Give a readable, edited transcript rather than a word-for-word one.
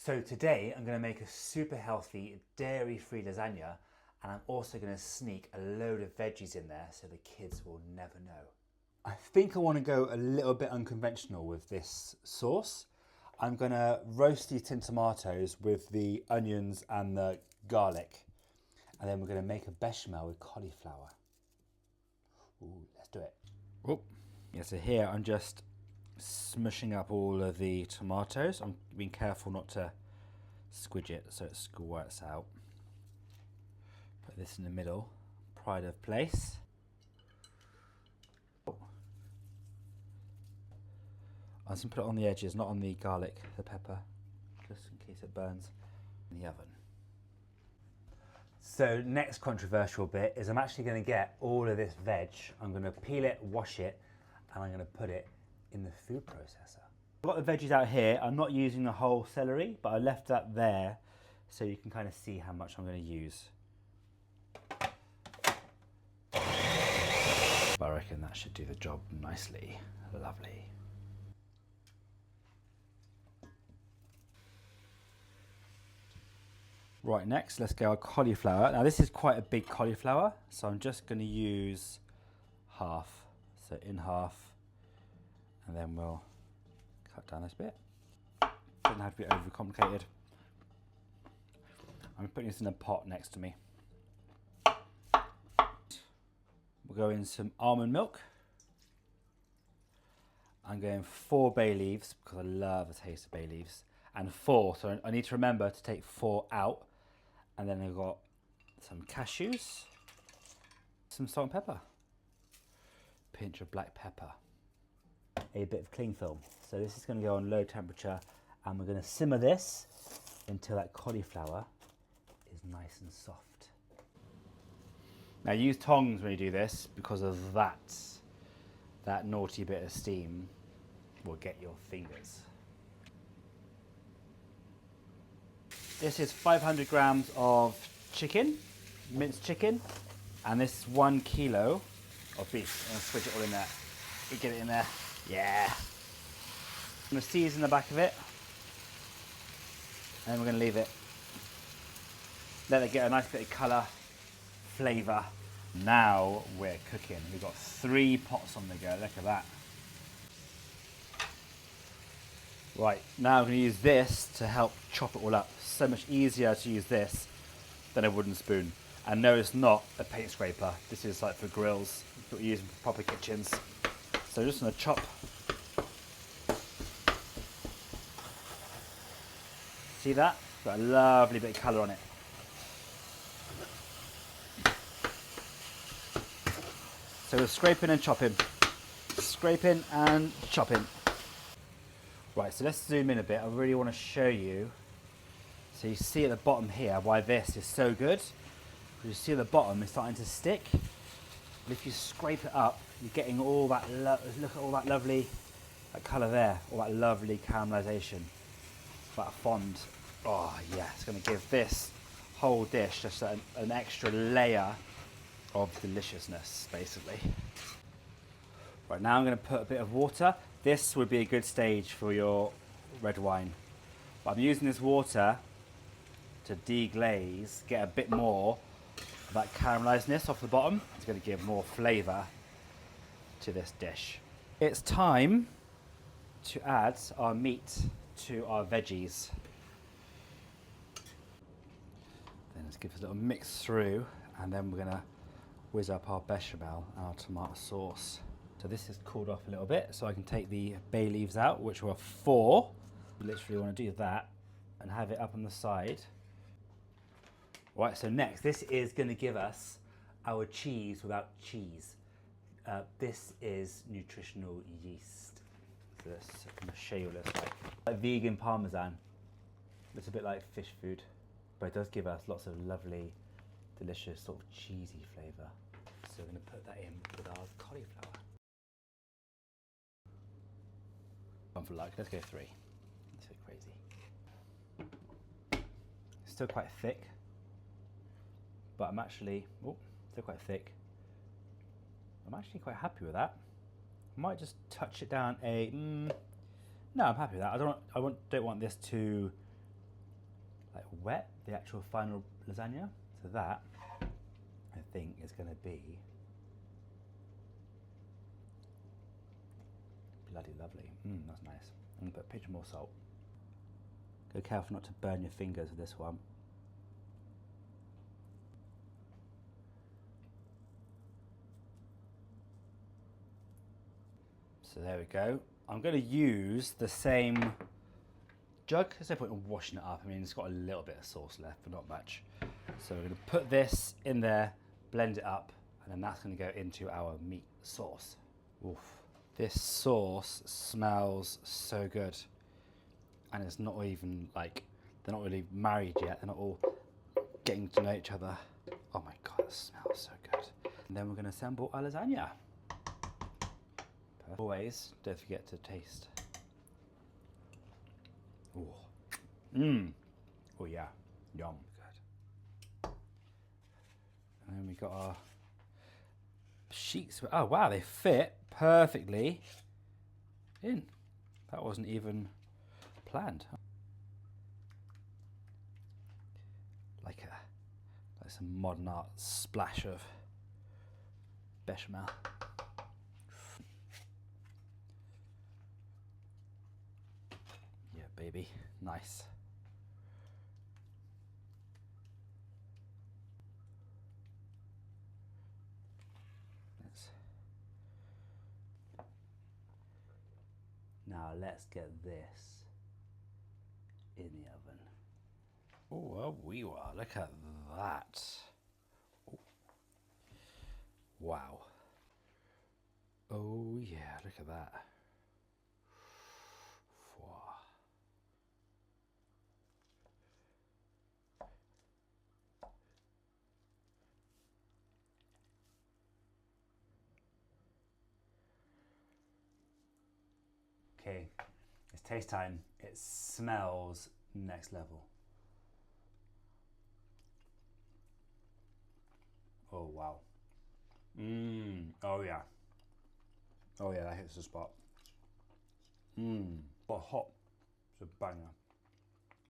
So today I'm going to make a super healthy dairy-free lasagna, and I'm also going to sneak a load of veggies in there so the kids will never know. I think I want to go a little bit unconventional with this sauce. I'm going to roast these tin tomatoes with the onions and the garlic, and then we're going to make a bechamel with cauliflower. Ooh, let's do it. Oh, yeah, so here I'm just smushing up all of the tomatoes. I'm being careful not to squidge it so it squirts out. Put this in the middle, pride of place. I'm just going to put it on the edges, not on the garlic, the pepper, just in case it burns in the oven. So next controversial bit is I'm actually going to get all of this veg, I'm going to peel it, wash it, and I'm going to put it in the food processor. I've got the veggies out here. I'm not using the whole celery, but I left that there so you can kind of see how much I'm going to use. But I reckon that should do the job nicely. Lovely. Right, next let's go our cauliflower. Now this is quite a big cauliflower, so I'm just going to use half. So in half, and then we'll cut down this bit. Doesn't have to be overcomplicated. I'm putting this in a pot next to me. We'll go in some almond milk. I'm going 4 bay leaves because I love the taste of bay leaves. And 4, so I need to remember to take 4 out. And then I've got some cashews, some salt and pepper, pinch of black pepper, a bit of cling film. So this is going to go on low temperature, and we're going to simmer this until that cauliflower is nice and soft. Now use tongs when you do this because of that naughty bit of steam will get your fingers. This is 500 grams of chicken, minced chicken, and this is 1 kilo of beef. I'm going to switch it all in there. You get it in there. Yeah. I'm going to season the back of it, and then we're going to leave it. Let it get a nice bit of colour, flavour. Now we're cooking. We've got 3 pots on the go. Look at that. Right, now I'm going to use this to help chop it all up. So much easier to use this than a wooden spoon. And no, it's not a paint scraper. This is like for grills, that we use in proper kitchens. So I'm just going to chop. See that? Got a lovely bit of colour on it. So we're scraping and chopping. Scraping and chopping. Right, so let's zoom in a bit. I really want to show you. So you see at the bottom here why this is so good. You see at the bottom it's starting to stick. But if you scrape it up, you're getting all that, look at all that lovely colour there, all that lovely caramelisation, that fond. Oh yeah, it's going to give this whole dish just an extra layer of deliciousness, basically. Right, now I'm going to put a bit of water. This would be a good stage for your red wine. But I'm using this water to deglaze, get a bit more of that caramelizedness off the bottom. It's going to give more flavour to this dish. It's time to add our meat to our veggies. Then let's give this a little mix through, and then we're going to whiz up our bechamel and our tomato sauce. So this is cooled off a little bit, so I can take the bay leaves out, which were 4. We literally want to do that and have it up on the side. Right, so next, this is going to give us our cheese without cheese. This is nutritional yeast. So I'm going to show you what it looks like vegan parmesan. It's a bit like fish food, but it does give us lots of lovely, delicious sort of cheesy flavour. So we're going to put that in with our cauliflower. One for luck, let's go 3. Let's go crazy. It's still quite thick, but I'm actually, still quite thick. I'm actually quite happy with that. I might just touch it down no, I'm happy with that. I don't want this to like wet, the actual final lasagna. So that, I think, is going to be bloody lovely. That's nice. I'm going to put a pinch more salt. Go careful not to burn your fingers with this one. So there we go. I'm going to use the same jug. There's no point in washing it up. I mean, it's got a little bit of sauce left, but not much. So we're going to put this in there, blend it up, and then that's going to go into our meat sauce. Oof. This sauce smells so good. And it's not even like, they're not really married yet. They're not all getting to know each other. Oh my God, it smells so good. And then we're going to assemble our lasagna. Always, don't forget to taste. Oh, oh yeah, yum. Good. And then we got our sheets. Oh wow, they fit perfectly in. That wasn't even planned. Like some modern art splash of bechamel. Yeah, baby, nice. Now let's get this in the oven. Oh, well, we are. Look at that. Oh. Wow. Oh yeah, look at that. Wow. Okay, it's taste time. It smells next level. Oh wow. Oh yeah. Oh yeah, that hits the spot. But hot. It's a banger.